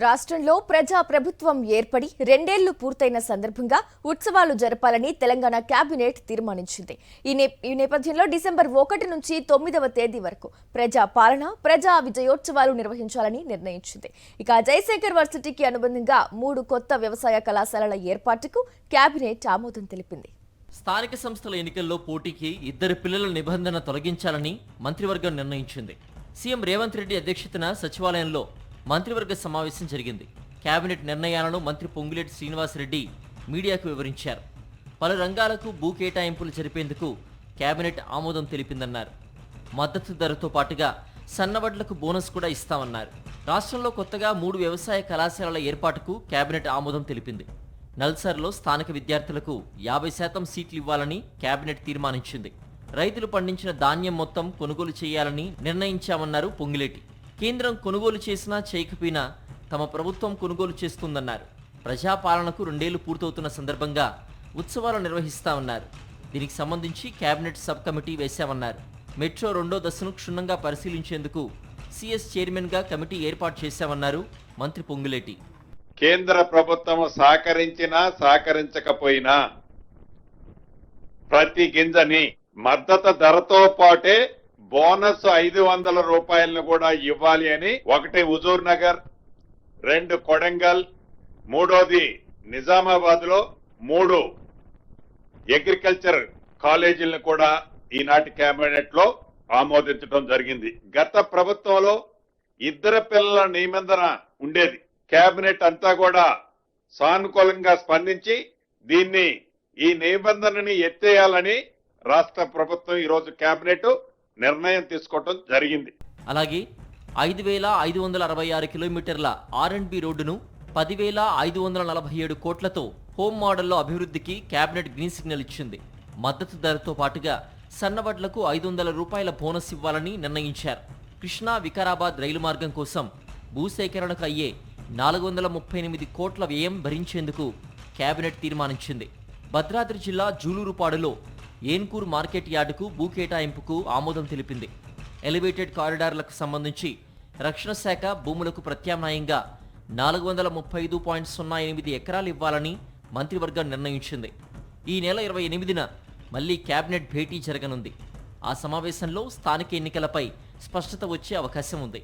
రాష్ట్రంలో ప్రజా ప్రభుత్వం ఏర్పడి రెండేళ్లు పూర్తయిన సందర్భంగా ఉత్సవాలు జరపాలని తెలంగాణ కేబినెట్ తీర్మానించింది. ఈ నేపథ్యంలో డిసెంబర్ 1 నుంచి 9వ తేదీ వరకు ప్రజా పాలన, ప్రజా విజయోత్సవాలు నిర్వహించాలని నిర్ణయించింది. ఇక జయశంకర్ వర్సిటీకి అనుబంధంగా 3 కొత్త వ్యవసాయ కళాశాలల ఏర్పాటుకు కేబినెట్ ఆమోదం తెలిపింది. స్థానిక సంస్థల ఎన్నికల్లో పోటీకి 2 పిల్లల నిబంధన తొలగించాలని మంత్రివర్గం నిర్ణయించింది. సీఎం రేవంత్ రెడ్డి అధ్యక్షతన సచివాలయంలో మంత్రివర్గ సమావేశం జరిగింది. కేబినెట్ నిర్ణయాలను మంత్రి పొంగులేటి శ్రీనివాసరెడ్డి మీడియాకు వివరించారు. పలు రంగాలకు భూ కేటాయింపులు జరిపేందుకు కేబినెట్ ఆమోదం తెలిపిందన్నారు. మద్దతు ధరతో పాటుగా సన్నవడ్లకు బోనస్ కూడా ఇస్తామన్నారు. రాష్ట్రంలో కొత్తగా 3 వ్యవసాయ కళాశాలల ఏర్పాటుకు కేబినెట్ ఆమోదం తెలిపింది. నల్సార్లో స్థానిక విద్యార్థులకు 50% సీట్లు ఇవ్వాలని కేబినెట్ తీర్మానించింది. రైతులు పండించిన ధాన్యం మొత్తం కొనుగోలు చేయాలని నిర్ణయించామన్నారు పొంగులేటి. కేంద్రం కొనుగోలు చేసినా చేయకపోయినా తమ ప్రభుత్వం కొనుగోలు చేస్తుందన్నారు. ప్రజాపాలనకు 2 ఏళ్లు పూర్తవుతున్న సందర్భంగా ఉత్సవాలు నిర్వహిస్తామన్నారు. దీనికి సంబంధించి కేబినెట్ సబ్ కమిటీ వేశామన్నారు. మెట్రో 2వ దశను క్షుణ్ణంగా పరిశీలించేందుకు సిఎస్ చైర్మన్గా కమిటీ ఏర్పాటు చేశామన్నారు మంత్రి పొంగులేటి. కేంద్ర ప్రభుత్వం సహకరించినా సహకరించకపోయినా ప్రతి గింజని మద్దతు ధరతో పాటే బోనస్ 500 రూపాయలను కూడా ఇవ్వాలి అని, 1 హుజూర్ నగర్, 2 కొడంగల్, 3వది నిజామాబాద్ లో 3 అగ్రికల్చర్ కాలేజీలను కూడా ఈనాటి కేబినెట్ లో ఆమోదించడం జరిగింది. గత ప్రభుత్వంలో 2 పిల్లల నిబంధన ఉండేది. కేబినెట్ అంతా కూడా సానుకూలంగా స్పందించి ఈ నిబంధనని ఎత్తేయాలని రాష్ట్ర ప్రభుత్వం ఈరోజు కేబినెట్ నిర్ణయం తీసుకోవడం జరిగింది. అలాగే 5,566 కిలోమీటర్ల R&B రోడ్డును 10,547 కోట్లతో హోమ్ మోడల్లో అభివృద్ధికి కేబినెట్ గ్రీన్ సిగ్నల్ ఇచ్చింది. మద్దతు ధరతో పాటుగా సన్నవడ్లకు 500 రూపాయల బోనస్ ఇవ్వాలని నిర్ణయించారు. కృష్ణా వికారాబాద్ రైలు మార్గం కోసం భూసేకరణకు అయ్యే 438 కోట్ల వ్యయం భరించేందుకు కేబినెట్ తీర్మానించింది. భద్రాద్రి జిల్లా జూలూరుపాడులో ఏన్కూర్ మార్కెట్ యార్డుకు భూ కేటాయింపుకు ఆమోదం తెలిపింది. ఎలివేటెడ్ కారిడార్లకు సంబంధించి రక్షణ శాఖ భూములకు ప్రత్యామ్నాయంగా 435.08 ఎకరాలు ఇవ్వాలని మంత్రివర్గం నిర్ణయించింది. ఈ నెల 28న మళ్లీ కేబినెట్ భేటీ జరగనుంది. ఆ సమావేశంలో స్థానిక ఎన్నికలపై స్పష్టత వచ్చే అవకాశం ఉంది.